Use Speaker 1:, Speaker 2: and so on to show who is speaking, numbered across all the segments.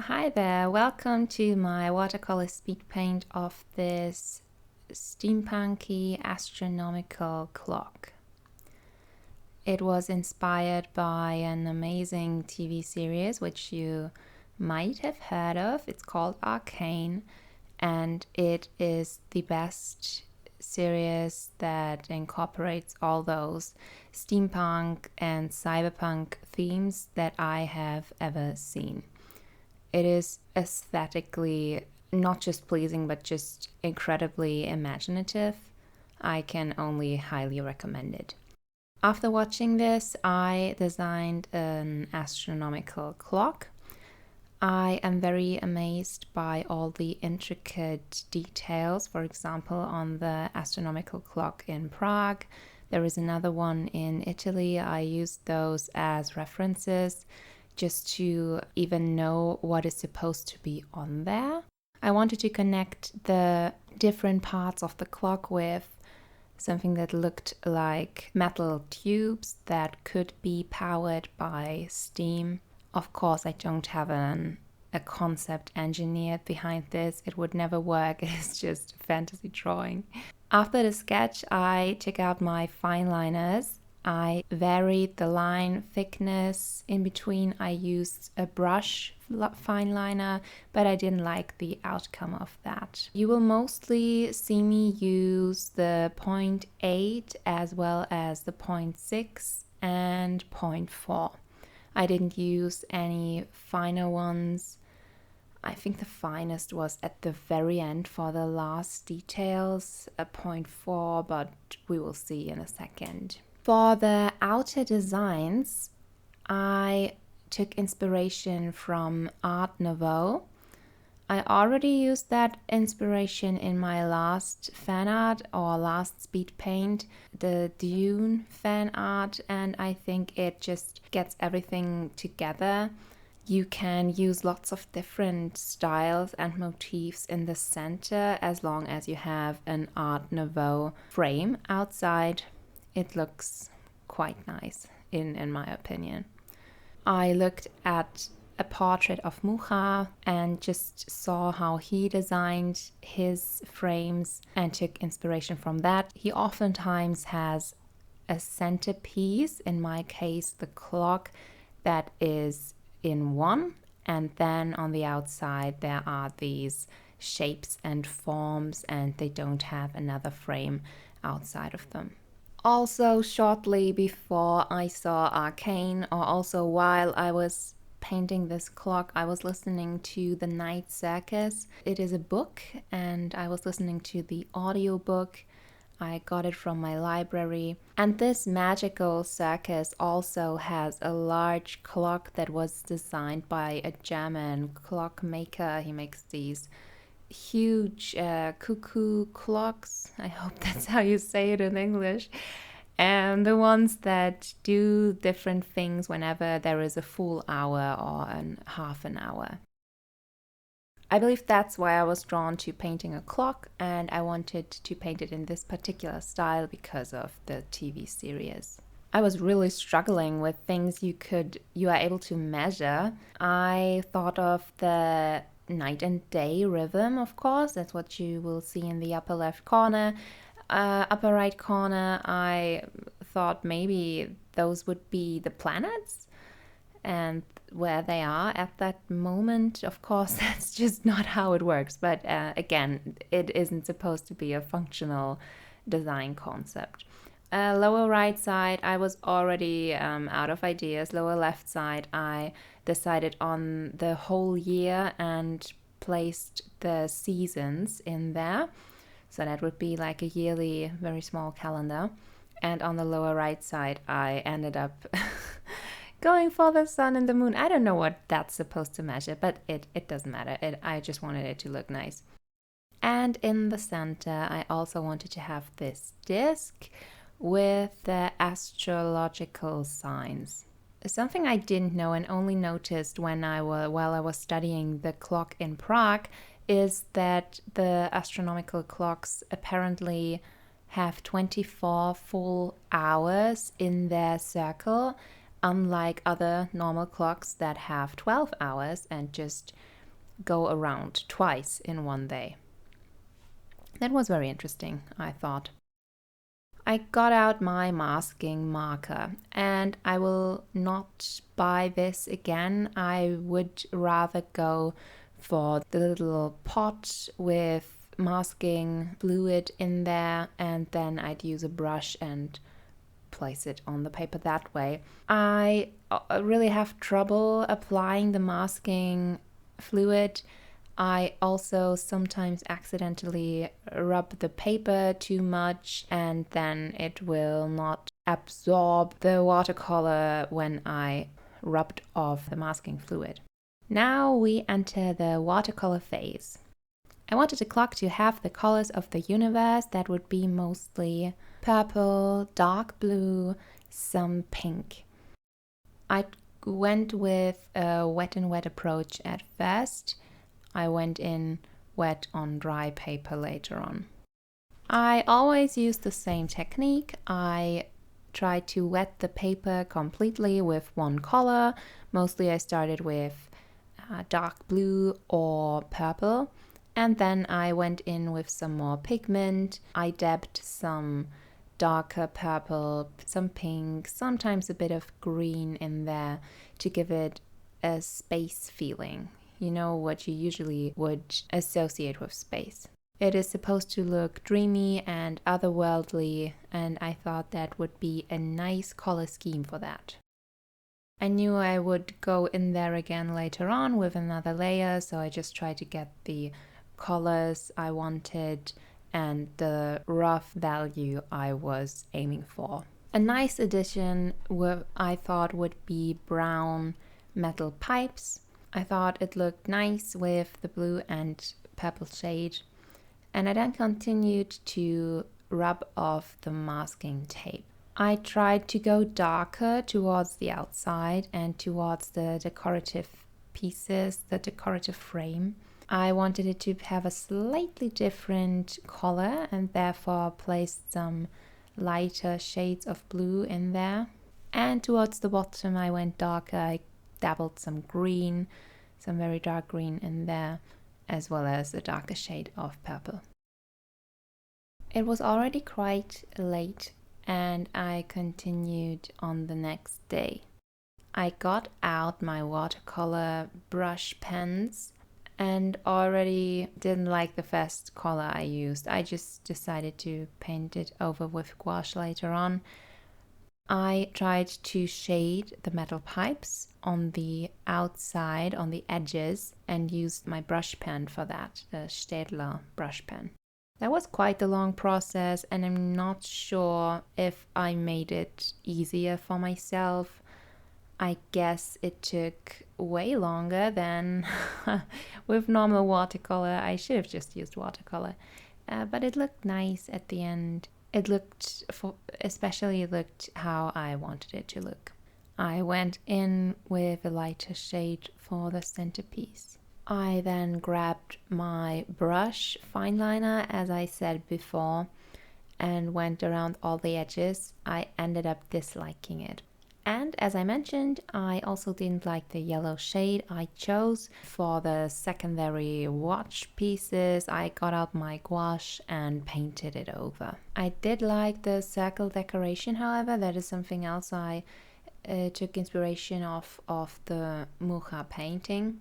Speaker 1: Hi there, welcome to my watercolor speed paint of this steampunky astronomical clock. It was inspired by an amazing TV series which you might have heard of. It's called Arcane, and it is the best series that incorporates all those steampunk and cyberpunk themes that I have ever seen. It is aesthetically not just pleasing, but just incredibly imaginative. I can only highly recommend it. After watching this, I designed an astronomical clock. I am very amazed by all the intricate details. For example, on the astronomical clock in Prague, there is another one in Italy. I used those as references just to even know what is supposed to be on there. I wanted to connect the different parts of the clock with something that looked like metal tubes that could be powered by steam. Of course, I don't have a concept engineered behind this. It would never work. It's just fantasy drawing. After the sketch, I took out my fine liners. I varied the line thickness. In between, I used a brush fine liner, but I didn't like the outcome of that. You will mostly see me use the 0.8 as well as the 0.6 and 0.4. I didn't use any finer ones. I think the finest was at the very end for the last details, a 0.4, but we will see in a second. For the outer designs, I took inspiration from Art Nouveau. I already used that inspiration in my last fan art or last speed paint, the Dune fan art, and I think it just gets everything together. You can use lots of different styles and motifs in the center as long as you have an Art Nouveau frame outside. It looks quite nice, in my opinion. I looked at a portrait of Mucha and just saw how he designed his frames and took inspiration from that. He oftentimes has a centerpiece, in my case the clock, that is in one, and then on the outside there are these shapes and forms, and they don't have another frame outside of them. Also, shortly before I saw Arcane, or also while I was painting this clock, I was listening to The Night Circus. It is a book, and I was listening to the audiobook. I got it from my library. And this magical circus also has a large clock that was designed by a German clockmaker. He makes these huge cuckoo clocks. I hope that's how you say it in English. And the ones that do different things whenever there is a full hour or half an hour. I believe that's why I was drawn to painting a clock, and I wanted to paint it in this particular style because of the TV series. I was really struggling with things you are able to measure. I thought of the night and day rhythm, of course. That's what you will see in the upper left corner. Upper right corner, I thought maybe those would be the planets and where they are at that moment. Of course, that's just not how it works. But again, it isn't supposed to be a functional design concept. Lower right side, I was already out of ideas. Lower left side, I decided on the whole year and placed the seasons in there. So that would be like a yearly, very small calendar. And on the lower right side, I ended up going for the sun and the moon. I don't know what that's supposed to measure, but it doesn't matter. I just wanted it to look nice. And in the center, I also wanted to have this disc with the astrological signs. Something I didn't know and only noticed while I was studying the clock in Prague is that the astronomical clocks apparently have 24 full hours in their circle, unlike other normal clocks that have 12 hours and just go around twice in one day. That was very interesting, I thought. I got out my masking marker, and I will not buy this again. I would rather go for the little pot with masking fluid in there, and then I'd use a brush and place it on the paper that way. I really have trouble applying the masking fluid. I also sometimes accidentally rub the paper too much, and then it will not absorb the watercolor when I rubbed off the masking fluid. Now we enter the watercolor phase. I wanted the clock to have the colors of the universe. That would be mostly purple, dark blue, some pink. I went with a wet and wet approach at first. I went in wet on dry paper later on. I always use the same technique. I try to wet the paper completely with one color. Mostly I started with dark blue or purple. And then I went in with some more pigment. I dabbed some darker purple, some pink, sometimes a bit of green in there to give it a space feeling. You know, what you usually would associate with space. It is supposed to look dreamy and otherworldly, and I thought that would be a nice color scheme for that. I knew I would go in there again later on with another layer, so I just tried to get the colors I wanted and the rough value I was aiming for. A nice addition I thought would be brown metal pipes. I thought it looked nice with the blue and purple shade, and I then continued to rub off the masking tape. I tried to go darker towards the outside and towards the decorative pieces, the decorative frame. I wanted it to have a slightly different color and therefore placed some lighter shades of blue in there. And towards the bottom I went darker. I dabbled some green, some very dark green in there, as well as a darker shade of purple. It was already quite late and I continued on the next day. I got out my watercolor brush pens and already didn't like the first color I used. I just decided to paint it over with gouache later on. I tried to shade the metal pipes on the outside, on the edges, and used my brush pen for that, the Staedtler brush pen. That was quite a long process, and I'm not sure if I made it easier for myself. I guess it took way longer than with normal watercolor. I should have just used watercolor, but it looked nice at the end. It looked, especially looked how I wanted it to look. I went in with a lighter shade for the centerpiece. I then grabbed my brush fine liner, as I said before, and went around all the edges. I ended up disliking it. And as I mentioned, I also didn't like the yellow shade I chose for the secondary watch pieces. I got out my gouache and painted it over. I did like the circle decoration, however. That is something else I took inspiration of the Mucha painting,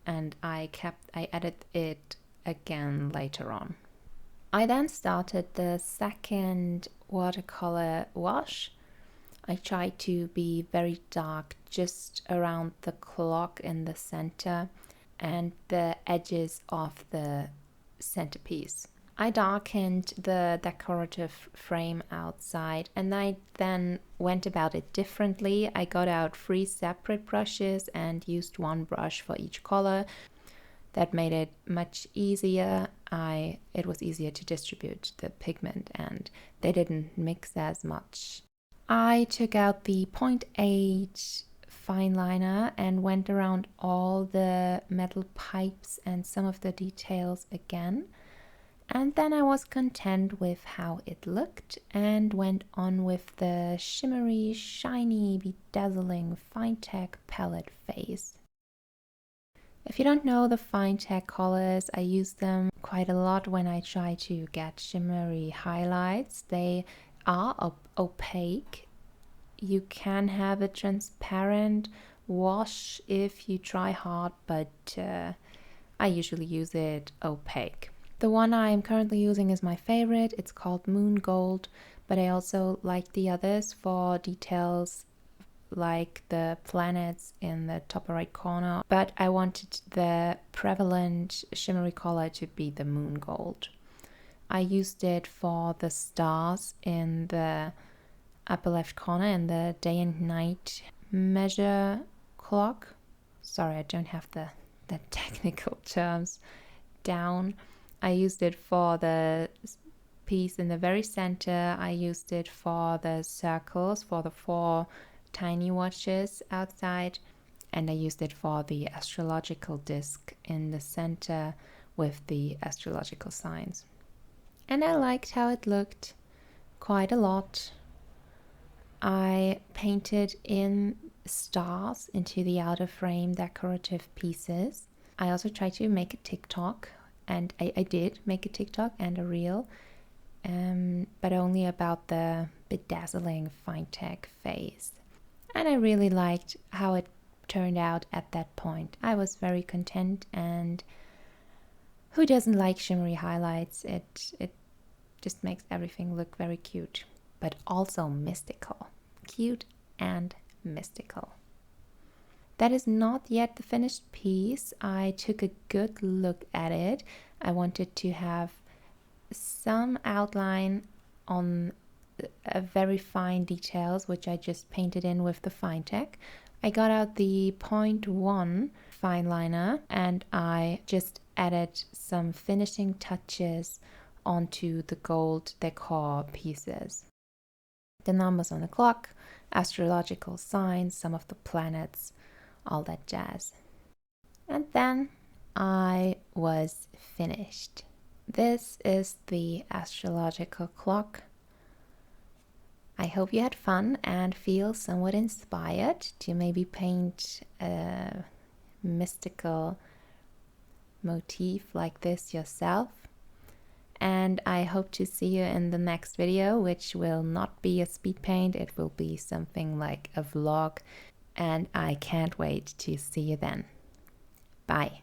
Speaker 1: and I added it again later on. I then started the second watercolor wash. I tried to be very dark just around the clock in the center and the edges of the centerpiece. I darkened the decorative frame outside, and I then went about it differently. I got out 3 separate brushes and used one brush for each color. That made it much easier. It was easier to distribute the pigment and they didn't mix as much. I took out the 0.8 fine liner and went around all the metal pipes and some of the details again. And then I was content with how it looked and went on with the shimmery, shiny, bedazzling Finetec palette phase. If you don't know the Finetec colors, I use them quite a lot when I try to get shimmery highlights. They are opaque. You can have a transparent wash if you try hard, but I usually use it opaque. The one I'm currently using is my favorite. It's called Moon Gold, but I also like the others for details like the planets in the top right corner, but I wanted the prevalent shimmery color to be the Moon Gold. I used it for the stars in the upper left corner in the day and night measure clock. Sorry, I don't have the technical terms down. I used it for the piece in the very center. I used it for the circles, for the 4 tiny watches outside, and I used it for the astrological disc in the center with the astrological signs. And I liked how it looked quite a lot. I painted in stars into the outer frame decorative pieces. I also tried to make a TikTok, and I did make a TikTok and a reel, but only about the bedazzling Finetec phase. And I really liked how it turned out at that point. I was very content, and who doesn't like shimmery highlights? It just makes everything look very cute, but also mystical. Cute and mystical. That is not yet the finished piece. I took a good look at it. I wanted to have some outline on very fine details, which I just painted in with the Finetec. I got out the 0.1 fine liner and I just added some finishing touches onto the gold decor pieces. The numbers on the clock, astrological signs, some of the planets, all that jazz. And then I was finished. This is the astrological clock. I hope you had fun and feel somewhat inspired to maybe paint a mystical motif like this yourself. And I hope to see you in the next video, which will not be a speed paint. It will be something like a vlog, and I can't wait to see you then. Bye.